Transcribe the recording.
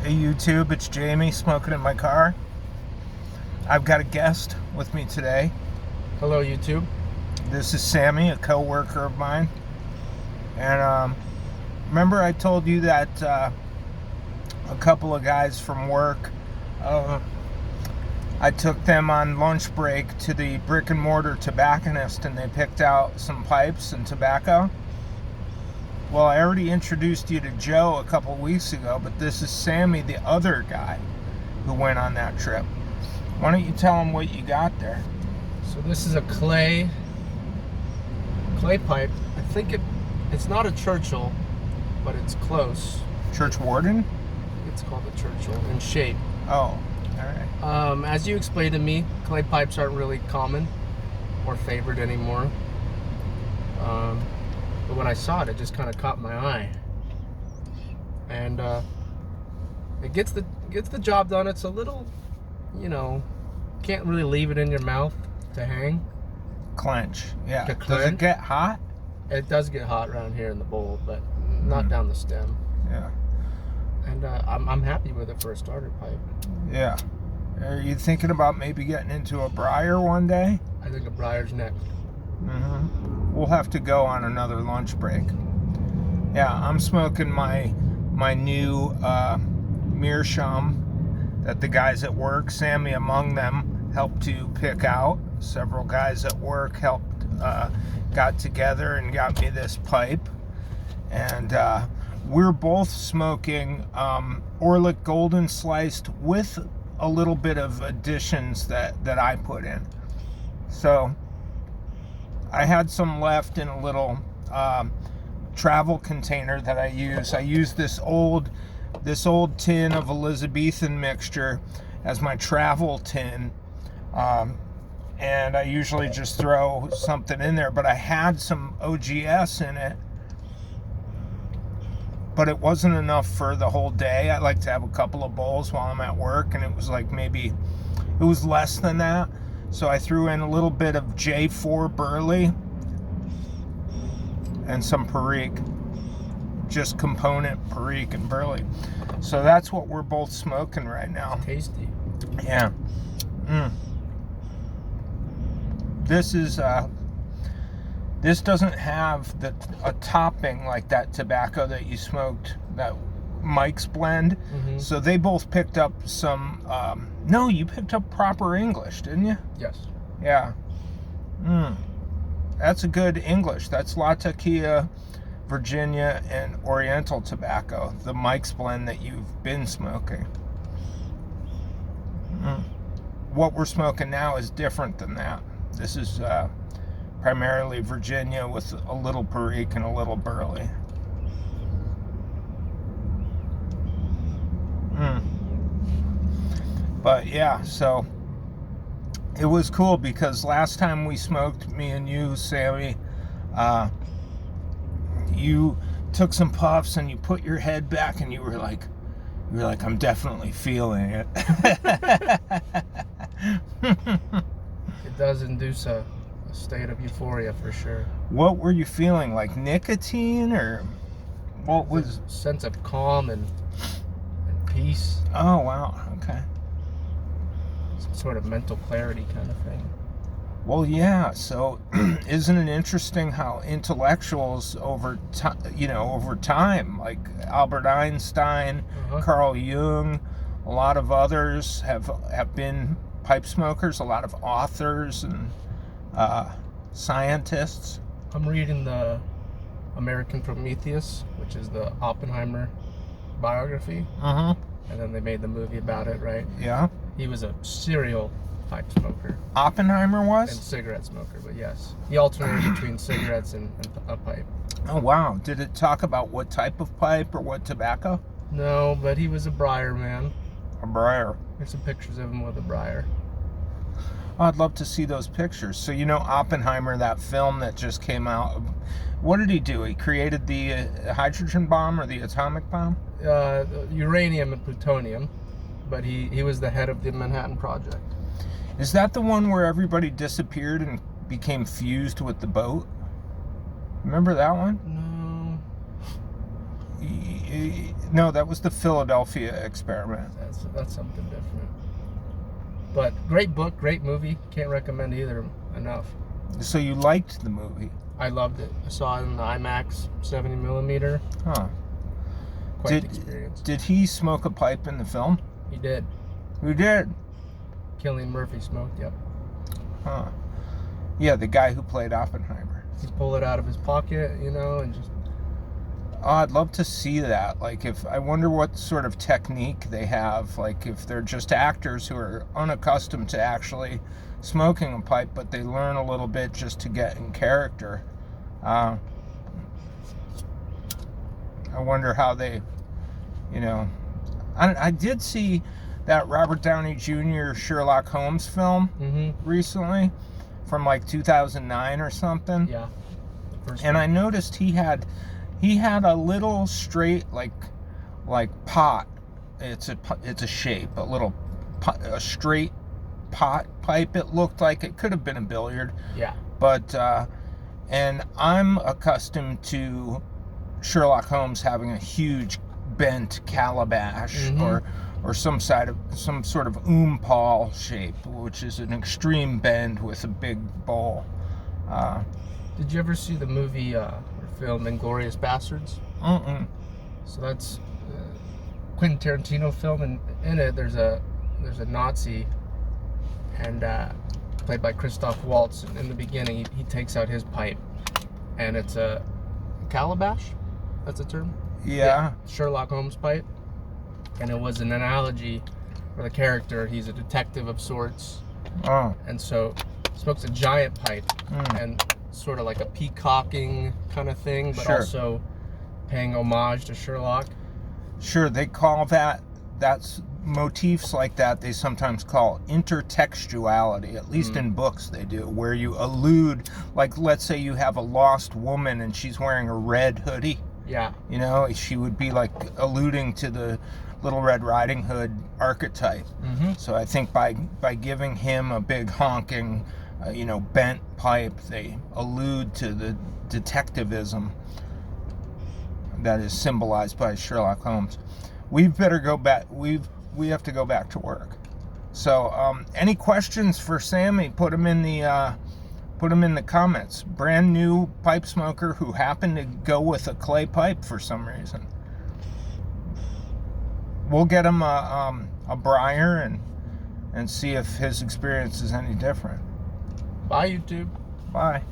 Hey YouTube, it's Jamie smoking in my car. I've got a guest with me today. Hello, YouTube. This is Sammy, a co-worker of mine. And remember I told you that a couple of guys from work, I took them on lunch break to the brick and mortar tobacconist and they picked out some pipes and tobacco. Well, I already introduced you to Joe a couple weeks ago, but this is Sammy, the other guy who went on that trip. Why don't you tell him what you got there? So this is a clay pipe. I think it's not a Churchill, but it's close. Church Warden? It's called a Churchill in shape. Oh, all right. As you explained to me, clay pipes aren't really common or favored anymore. But when I saw it, it just kind of caught my eye, and it gets the job done. It's a little, can't really leave it in your mouth to hang. Clench, yeah. To Does it get hot? It does get hot around here in the bowl, but not down the stem. Yeah. And I'm happy with it for a starter pipe. Yeah. Are you thinking about maybe getting into a briar one day? I think a briar's next. We'll have to go on another lunch break. Yeah, I'm smoking my new meerschaum that the guys at work, Sammy among them, helped to pick out. Several guys at work got together and got me this pipe. And we're both smoking Orlick Golden Sliced with a little bit of additions that I put in. So I had some left in a little travel container that I use. I use this old tin of Elizabethan mixture as my travel tin, and I usually just throw something in there, but I had some OGS in it, but it wasn't enough for the whole day. I like to have a couple of bowls while I'm at work, and it was like it was less than that. So I threw in a little bit of J4 burley and some perique, just component perique and burley. So that's what we're both smoking right now. Tasty. Yeah. This is this doesn't have a topping like that tobacco that you smoked, that Mike's blend. So they both picked up some no, you picked up proper English, didn't you? Yes. Yeah. That's a good English. That's Latakia, Virginia, and Oriental tobacco, the Mike's blend that you've been smoking. What we're smoking now is different than that. This is primarily Virginia with a little perique and a little burley. But yeah, so it was cool because last time we smoked, me and you, Sammy, you took some puffs and you put your head back and you were like, I'm definitely feeling it. It does induce a state of euphoria for sure. What were you feeling? Like nicotine, or what was? A sense of calm and peace. Oh wow, okay. Some sort of mental clarity kind of thing. Well, yeah. So, isn't it interesting how intellectuals over time, like Albert Einstein, Carl Jung, a lot of others have been pipe smokers. A lot of authors and scientists. I'm reading the American Prometheus, which is the Oppenheimer biography. And then they made the movie about it, right? Yeah. He was a serial pipe smoker. Oppenheimer was? And cigarette smoker, but yes. He alternated between cigarettes and a pipe. Oh, wow. Did it talk about what type of pipe or what tobacco? No, but he was a briar man. A briar. There's some pictures of him with a briar. Oh, I'd love to see those pictures. So, Oppenheimer, that film that just came out, what did he do? He created the hydrogen bomb or the atomic bomb? Uranium and plutonium, but he was the head of the Manhattan Project. Is that the one where everybody disappeared and became fused with the boat? Remember that one? No. No, that was the Philadelphia Experiment. That's something different. But great book, great movie. Can't recommend either enough. So you liked the movie? I loved it. I saw it in the IMAX 70mm. Huh. Quite the experience. Did he smoke a pipe in the film? He did. Who did? Cillian Murphy smoked, yep. Huh. Yeah, the guy who played Oppenheimer. He pulled it out of his pocket, and just... Oh, I'd love to see that. Like, I wonder what sort of technique they have. Like, if they're just actors who are unaccustomed to actually smoking a pipe, but they learn a little bit just to get in character. I wonder how they, I did see that Robert Downey Jr. Sherlock Holmes film recently from like 2009 or something. Yeah. And I noticed he had a little straight like pot. It's a shape, a straight pot pipe. It looked like it could have been a billiard. Yeah. But and I'm accustomed to Sherlock Holmes having a huge bent calabash or some sort of oompal shape, which is an extreme bend with a big bowl. Did you ever see the movie or film Inglourious Bastards? So that's Quentin Tarantino film, and in it there's a Nazi, and played by Christoph Waltz. And in the beginning, he takes out his pipe, and it's a calabash. That's a term. Yeah. Sherlock Holmes pipe, and it was an analogy for the character. He's a detective of sorts, and so smokes a giant pipe, and sort of like a peacocking kind of thing, but also paying homage to Sherlock. Sure, they call that's motifs like that they sometimes call intertextuality. At least in books they do, where you allude, like let's say you have a lost woman and she's wearing a red hoodie. Yeah. She would be like alluding to the Little Red Riding Hood archetype. So I think by giving him a big honking bent pipe, they allude to the detectivism that is symbolized by Sherlock Holmes. We better go back. We have to go back to work. So, any questions for Sammy? Put them in the comments. Brand new pipe smoker who happened to go with a clay pipe for some reason. We'll get him a briar and see if his experience is any different. Bye, YouTube. Bye.